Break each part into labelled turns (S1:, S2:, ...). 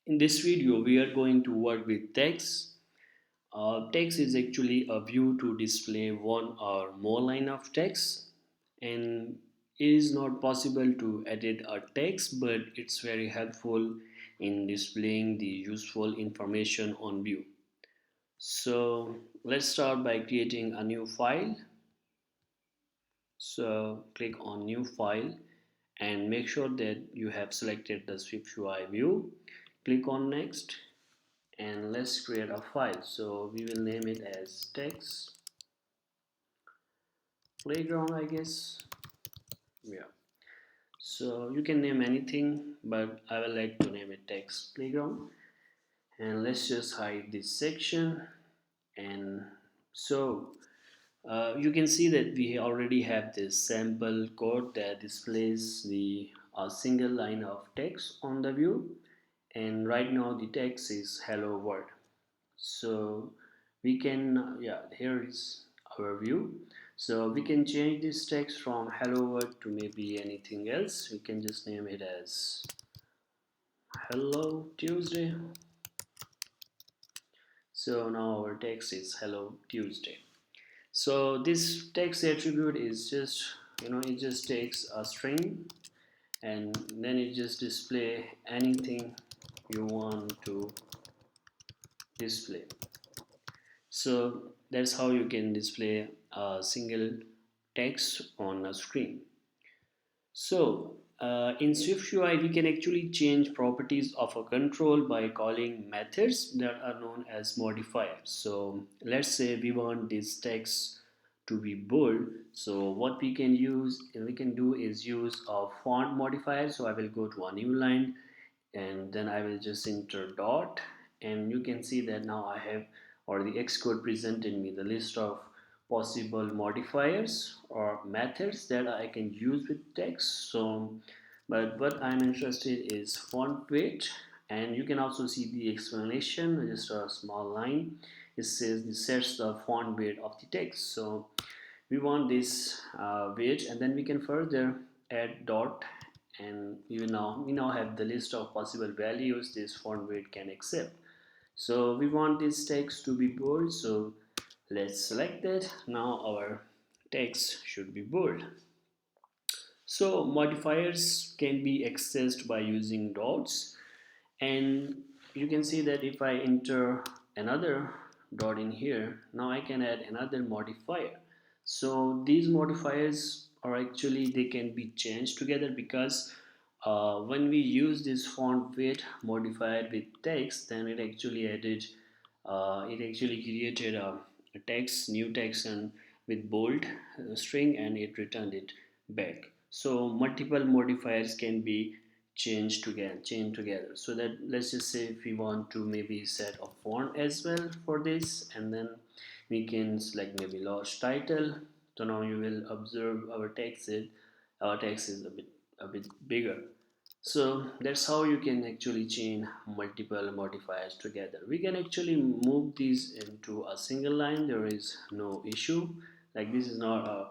S1: In this video, we are going to work with text. Text is actually a view to display one or more line of text, and it is not possible to edit a text, but it's very helpful in displaying the useful information on view. So let's start by creating a new file. So click on new file and make sure that you have selected the SwiftUI view. Click on next and let's create a file. So we will name it as text playground, I guess. Yeah, so you can name anything, but I will like to name it text playground. And let's just hide this section. And so you can see that we already have this sample code that displays the single line of text on the view, and right now the text is hello world. So we can yeah, here is our view. So we can change this text from hello world to maybe anything else. We can just name it as hello Tuesday. So now our text is hello Tuesday. So this text attribute is just, it just takes a string and then it just display anything you want to display. So that's how you can display a single text on a screen. So in SwiftUI, we can actually change properties of a control by calling methods that are known as modifiers. So let's say we want this text to be bold. So what we can do is use a font modifier. So I will go to a new line and then I will just enter dot, and you can see that now I have, or the Xcode presented me the list of possible modifiers or methods that I can use with text. So but what I'm interested is font weight, and you can also see the explanation, just a small line. It says it sets the font weight of the text. So we want this weight, and then we can further add dot, and we now have the list of possible values this font weight can accept. So we want this text to be bold, so let's select that. Now our text should be bold. So modifiers can be accessed by using dots, and you can see that if I enter another dot in here, now I can add another modifier. So these modifiers are actually, they can be changed together, because when we use this font weight modifier with text, then it actually created a text, new text, and with bold string, and it returned it back. So multiple modifiers can be chain together. So that, let's just say if we want to maybe set a font as well for this, and then we can select maybe large title. So now you will observe our text is a bit bigger. So that's how you can actually chain multiple modifiers together. We can actually move these into a single line, there is no issue. Like, this is not a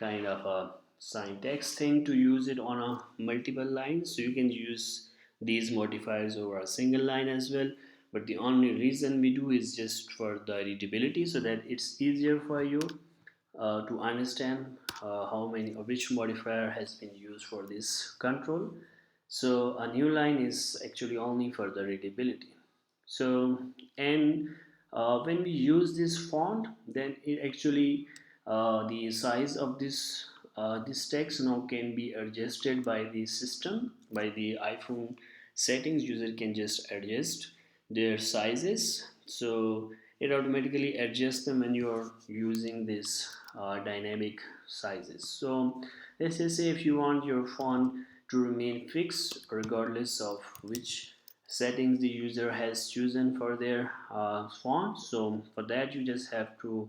S1: kind of a syntax thing to use it on a multiple lines, so you can use these modifiers over a single line as well. But the only reason we do is just for the readability, so that it's easier for you to understand how many or which modifier has been used for this control. So a new line is actually only for the readability. So, and when we use this font, then it actually the size of this text now can be adjusted by the system, by the iPhone settings. User can just adjust their sizes, so it automatically adjusts them when you are using this dynamic sizes. So let's just say if you want your font to remain fixed regardless of which settings the user has chosen for their font. So for that, you just have to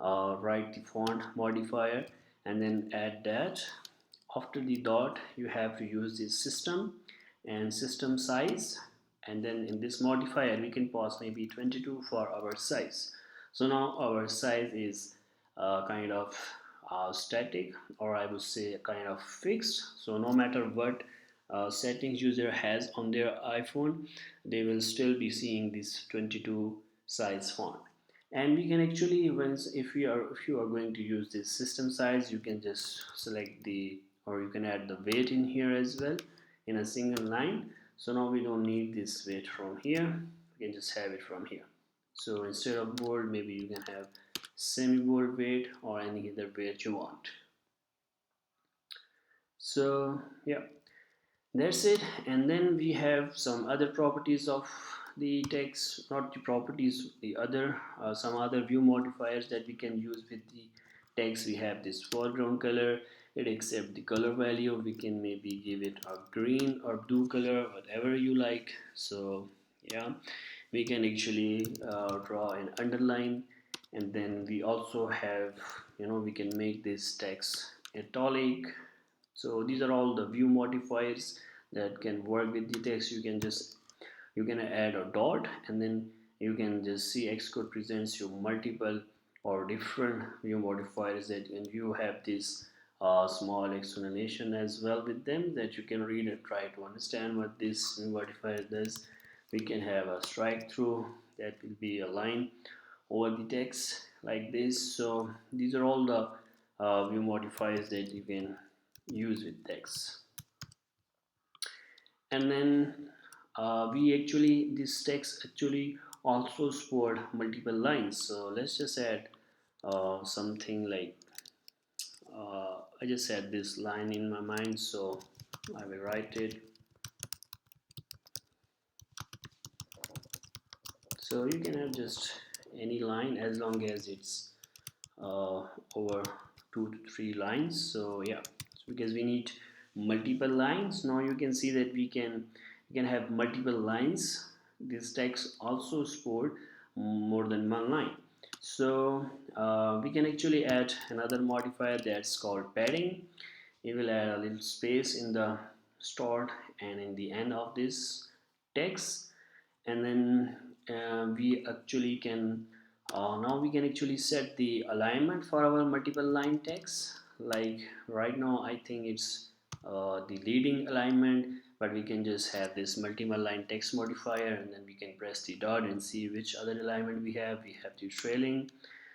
S1: write the font modifier and then add that. After the dot, you have to use this system and system size, and then in this modifier we can pass maybe 22 for our size. So now our size is kind of static, or I would say kind of fixed. So no matter what settings user has on their iPhone, they will still be seeing this 22 size font. And we can actually, once if you are going to use this system size, you can just select the, or you can add the weight in here as well in a single line. So now we don't need this weight from here, we can just have it from here. So instead of bold, maybe you can have semi bold weight or any other weight you want. So yeah, that's it. And then we have some other properties of the text, not the properties, the other some other view modifiers that we can use with the text. We have this foreground color, it accepts the color value, we can maybe give it a green or blue color, whatever you like. So yeah, we can actually draw an underline. And then we also have, we can make this text italic. So these are all the view modifiers that can work with the text. You can add a dot, and then you can just see Xcode presents you multiple or different view modifiers that, and you have this small explanation as well with them that you can read and try to understand what this view modifier does. We can have a strike through, that will be a line over the text like this. So these are all the view modifiers that you can use with text. And then we actually, this text actually also support multiple lines. So let's just add something like I just had this line in my mind, so I will write it. So you can have just any line as long as it's over 2 to 3 lines. So yeah, because we need multiple lines. Now you can see that we can have multiple lines. This text also support more than one line. So we can actually add another modifier that's called padding. It will add a little space in the start and in the end of this text. And then we actually can now we can actually set the alignment for our multiple line text. Like right now I think it's the leading alignment, but we can just have this multiple line text modifier, and then we can press the dot and see which other alignment we have. We have the trailing.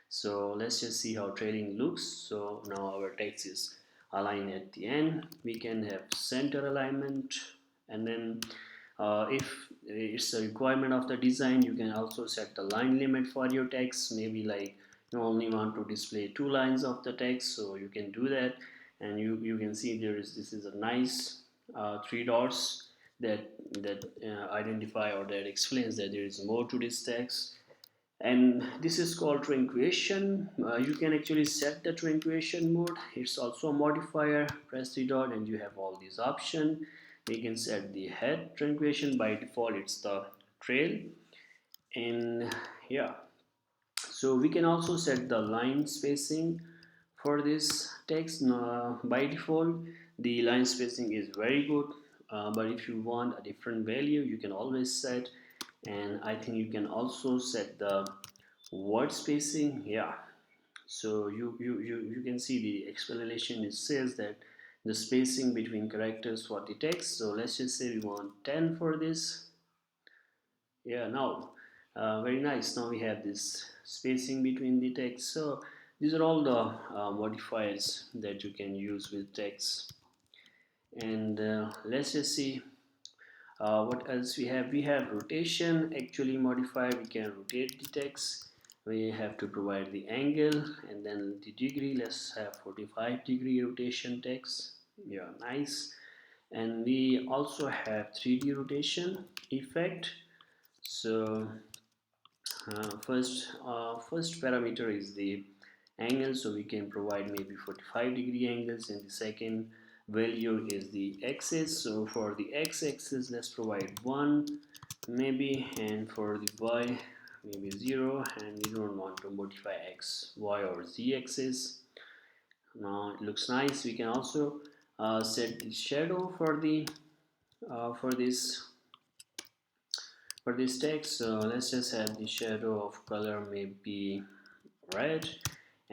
S1: So let's just see how trailing looks. So now our text is aligned at the end. We can have center alignment, and then if it's a requirement of the design, you can also set the line limit for your text. Maybe like you only want to display 2 lines of the text, so you can do that. And you can see this is a nice 3 dots that identify or that explains that there is more to this text. And this is called truncation. You can actually set the truncation mode. It's also a modifier. Press the dot and you have all these options. We can set the head truncation. By default it's the trail. And yeah, so we can also set the line spacing for this text. By default the line spacing is very good, but if you want a different value you can always set. And I think you can also set the word spacing. Yeah, so you can see the explanation. It says that the spacing between characters for the text. So let's just say we want 10 for this. Yeah, now very nice. Now we have this spacing between the text. So these are all the modifiers that you can use with text. And let's just see what else we have. We have rotation actually modifier. We can rotate the text. We have to provide the angle and then the degree. Let's have 45-degree rotation text. Yeah, nice. And we also have 3D rotation effect. So first parameter is the angle, so we can provide maybe 45-degree angles, and the second value is the axis. So for the x-axis let's provide 1 maybe, and for the y maybe 0, and we don't want to modify x, y or z axis. Now it looks nice. We can also set the shadow for the for this text. So let's just have the shadow of color maybe red,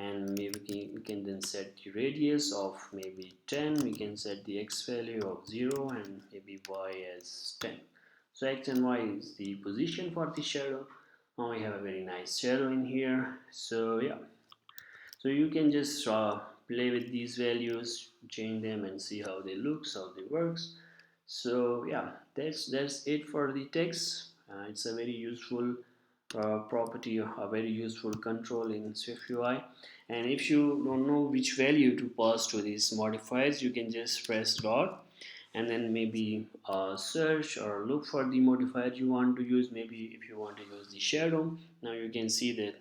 S1: and maybe we can then set the radius of maybe 10. We can set the x value of 0 and maybe y as 10. So x and y is the position for the shadow. Now we have a very nice shadow in here. So yeah, so you can just play with these values, change them and see how they look, how they works. So yeah, that's it for the text. It's a very useful property, a very useful control in SwiftUI. And if you don't know which value to pass to these modifiers, you can just press dot and then maybe search or look for the modifier you want to use. Maybe if you want to use the shadow, now you can see that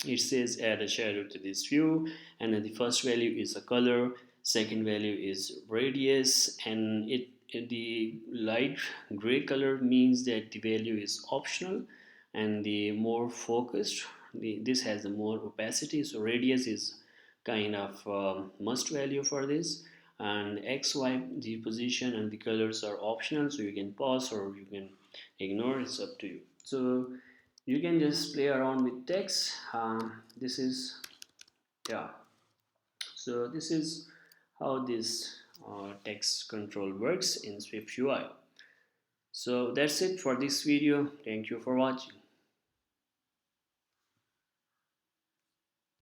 S1: it says add a shadow to this view, and then the first value is a color, second value is radius, and the light gray color means that the value is optional, and the more focused, this has the more opacity. So radius is kind of must value for this, and xy, the position and the colors are optional, so you can pause or you can ignore, it's up to you. So you can just play around with text. This is, yeah, so this is how this text control works in SwiftUI. So that's it for this video. Thank you for watching.